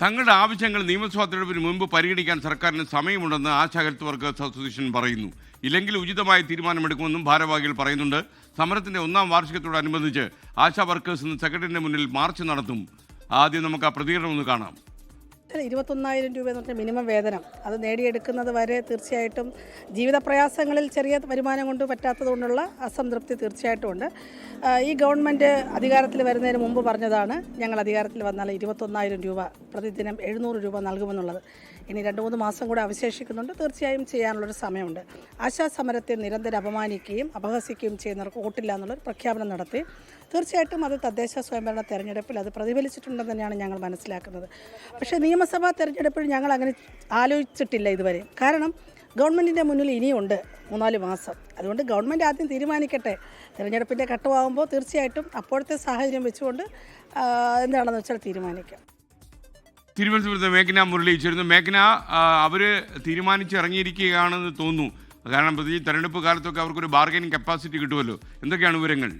തങ്ങളുടെ ആവശ്യങ്ങൾ നിയമസഭാ തെരഞ്ഞെടുപ്പിന് മുൻപ് പരിഗണിക്കാൻ സർക്കാരിന് സമയമുണ്ടെന്ന് ആശാ ഹെൽത്ത് വർക്കേഴ്സ് അസോസിയേഷൻ പറയുന്നു. ഇല്ലെങ്കിൽ ഉചിതമായ തീരുമാനമെടുക്കുമെന്നും ഭാരവാഹികൾ പറയുന്നുണ്ട്. സമരത്തിന്റെ 1ാം വാർഷികത്തോടനുബന്ധിച്ച് ആശാ വർക്കേഴ്സ് ഇന്ന് സെക്രട്ടറിയുടെ മുന്നിൽ മാർച്ച് നടത്തും. ആദ്യം നമുക്ക് ആ പ്രതികരണം ഒന്ന് കാണാം. 21,000 രൂപ എന്ന് പറഞ്ഞ മിനിമം വേതനം അത് നേടിയെടുക്കുന്നത് വരെ തീർച്ചയായിട്ടും ജീവിത പ്രയാസങ്ങളിൽ ചെറിയ വരുമാനം കൊണ്ട് പറ്റാത്തത് കൊണ്ടുള്ള അസംതൃപ്തി തീർച്ചയായിട്ടും ഉണ്ട്. ഈ ഗവൺമെൻറ് അധികാരത്തിൽ വരുന്നതിന് മുമ്പ് പറഞ്ഞതാണ് ഞങ്ങൾ അധികാരത്തിൽ വന്നാൽ 21,000 രൂപ പ്രതിദിനം 700 രൂപ നൽകുമെന്നുള്ളത്. ഇനി 2-3 മാസം കൂടെ അവശേഷിക്കുന്നുണ്ട്. തീർച്ചയായും ചെയ്യാനുള്ളൊരു സമയമുണ്ട്. ആശാ സമരത്തെ നിരന്തരം അപമാനിക്കുകയും അപഹസിക്കുകയും ചെയ്യുന്നവർക്ക് വോട്ടില്ല എന്നുള്ളൊരു പ്രഖ്യാപനം നടത്തി. തീർച്ചയായിട്ടും അത് തദ്ദേശ സ്വയംഭരണ തെരഞ്ഞെടുപ്പിൽ അത് പ്രതിഫലിച്ചിട്ടുണ്ടെന്ന് തന്നെയാണ് ഞങ്ങൾ മനസ്സിലാക്കുന്നത്. പക്ഷേ നിയമസഭാ തെരഞ്ഞെടുപ്പിൽ ഞങ്ങൾ അങ്ങനെ ആലോചിച്ചിട്ടില്ല ഇതുവരെ. കാരണം ഗവൺമെൻറ്റിൻ്റെ മുന്നിൽ ഇനിയുണ്ട് 3-4 മാസം. അതുകൊണ്ട് ഗവൺമെൻറ് ആദ്യം തീരുമാനിക്കട്ടെ. തിരഞ്ഞെടുപ്പിൻ്റെ ഘട്ടമാകുമ്പോൾ തീർച്ചയായിട്ടും അപ്പോഴത്തെ സാഹചര്യം വെച്ചുകൊണ്ട് എന്താണെന്ന് വെച്ചാൽ തീരുമാനിക്കാം. തിരുവനന്തപുരത്ത് മേഘന മുരളി ചേരുന്നു. മേഘന, അവർ തീരുമാനിച്ചിറങ്ങിയിരിക്കുകയാണെന്ന് തോന്നുന്നു. കാരണം പ്രത്യേകിച്ച് തെരഞ്ഞെടുപ്പ് കാലത്തൊക്കെ അവർക്കൊരു ബാർഗൈനിങ് കപ്പാസിറ്റി കിട്ടുമല്ലോ. എന്തൊക്കെയാണ് വിവരങ്ങൾ?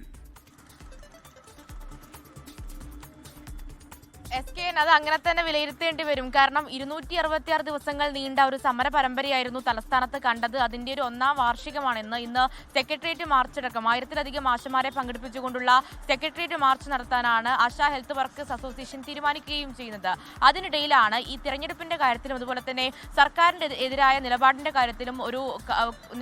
SKN അത് അങ്ങനെ തന്നെ വിലയിരുത്തേണ്ടി വരും. കാരണം 266 ദിവസങ്ങൾ നീണ്ട ഒരു സമര പരമ്പരയായിരുന്നു തലസ്ഥാനത്ത് കണ്ടത്. അതിന്റെ ഒരു 1ാം വാർഷികമാണെന്ന്. ഇന്ന് സെക്രട്ടേറിയറ്റ് മാർച്ചടക്കം 1000-ലധികം ആശമാരെ പങ്കെടുപ്പിച്ചുകൊണ്ടുള്ള സെക്രട്ടേറിയറ്റ് മാർച്ച് നടത്താനാണ് ആശാ ഹെൽത്ത് വർക്കേഴ്സ് അസോസിയേഷൻ തീരുമാനിക്കുകയും ചെയ്യുന്നത്. അതിനിടയിലാണ് ഈ തിരഞ്ഞെടുപ്പിന്റെ കാര്യത്തിലും അതുപോലെ തന്നെ സർക്കാരിന്റെ എതിരായ നിലപാടിന്റെ കാര്യത്തിലും ഒരു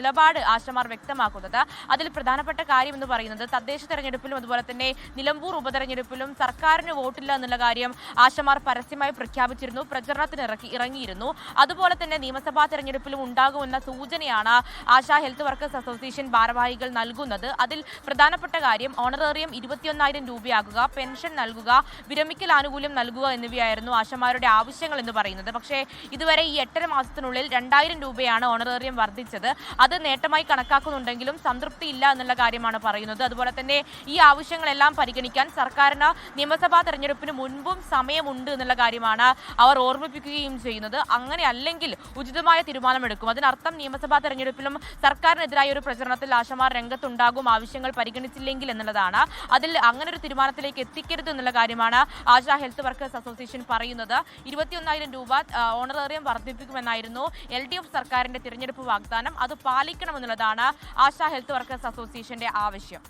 നിലപാട് ആശമാർ വ്യക്തമാക്കുന്നത്. അതിൽ പ്രധാനപ്പെട്ട കാര്യം എന്ന് പറയുന്നത് തദ്ദേശ തെരഞ്ഞെടുപ്പിലും അതുപോലെ തന്നെ നിലമ്പൂർ ഉപതെരഞ്ഞെടുപ്പിലും സർക്കാരിന് വോട്ടില്ല എന്നുള്ള കാര്യം ആശമാർ പരസ്യമായി പ്രഖ്യാപിച്ചിരുന്നു, പ്രചരണത്തിന് ഇറങ്ങിയിരുന്നു. അതുപോലെ തന്നെ നിയമസഭാ തെരഞ്ഞെടുപ്പിലും ഉണ്ടാകുമെന്ന സൂചനയാണ് ആശാ ഹെൽത്ത് വർക്കേഴ്സ് അസോസിയേഷൻ ഭാരവാഹികൾ നൽകുന്നത്. അതിൽ പ്രധാനപ്പെട്ട കാര്യം ഓണറേറിയം 21,000 രൂപയാകുക, പെൻഷൻ നൽകുക, വിരമിക്കൽ ആനുകൂല്യം നൽകുക എന്നിവയായിരുന്നു ആശമാരുടെ ആവശ്യങ്ങൾ എന്ന് പറയുന്നത്. പക്ഷേ ഇതുവരെ ഈ 8.5 മാസത്തിനുള്ളിൽ 2,000 രൂപയാണ് ഓണറേറിയം വർദ്ധിച്ചത്. അത് നേട്ടമായി കണക്കാക്കുന്നുണ്ടെങ്കിലും സംതൃപ്തിയില്ല എന്നുള്ള കാര്യമാണ് പറയുന്നത്. അതുപോലെ തന്നെ ഈ ആവശ്യങ്ങളെല്ലാം പരിഗണിക്കാൻ സർക്കാരിന് നിയമസഭാ തെരഞ്ഞെടുപ്പിന് മുൻപും സമയമുണ്ട് എന്നുള്ള കാര്യമാണ് അവർ ഓർമ്മിപ്പിക്കുകയും ചെയ്യുന്നത്. അങ്ങനെ അല്ലെങ്കിൽ ഉചിതമായ തീരുമാനമെടുക്കും. അതിനർത്ഥം നിയമസഭാ തെരഞ്ഞെടുപ്പിലും സർക്കാരിനെതിരായ ഒരു പ്രചരണത്തിൽ ആശമാർ രംഗത്തുണ്ടാകും, ആവശ്യങ്ങൾ പരിഗണിച്ചില്ലെങ്കിൽ എന്നുള്ളതാണ്. അതിൽ അങ്ങനെ ഒരു തീരുമാനത്തിലേക്ക് എത്തിക്കരുത് എന്നുള്ള കാര്യമാണ് ആശാ ഹെൽത്ത് വർക്കേഴ്സ് അസോസിയേഷൻ പറയുന്നത്. 21,000 രൂപ ഓണറേറിയം വർദ്ധിപ്പിക്കുമെന്നായിരുന്നു LDF സർക്കാരിന്റെ തിരഞ്ഞെടുപ്പ് വാഗ്ദാനം. അത് പാലിക്കണമെന്നുള്ളതാണ് ആശാ ഹെൽത്ത് വർക്കേഴ്സ് അസോസിയേഷന്റെ ആവശ്യം.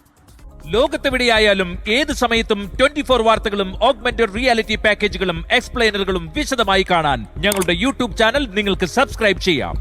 ലോകത്തെവിടെയായാലും ഏത് സമയത്തും 24 വാർത്തകളും ഓഗ്മെന്റഡ് റിയാലിറ്റി പാക്കേജുകളും എക്സ്പ്ലെയിനറുകളും വിശദമായി കാണാൻ ഞങ്ങളുടെ YouTube ചാനൽ നിങ്ങൾക്ക് സബ്സ്ക്രൈബ് ചെയ്യാം.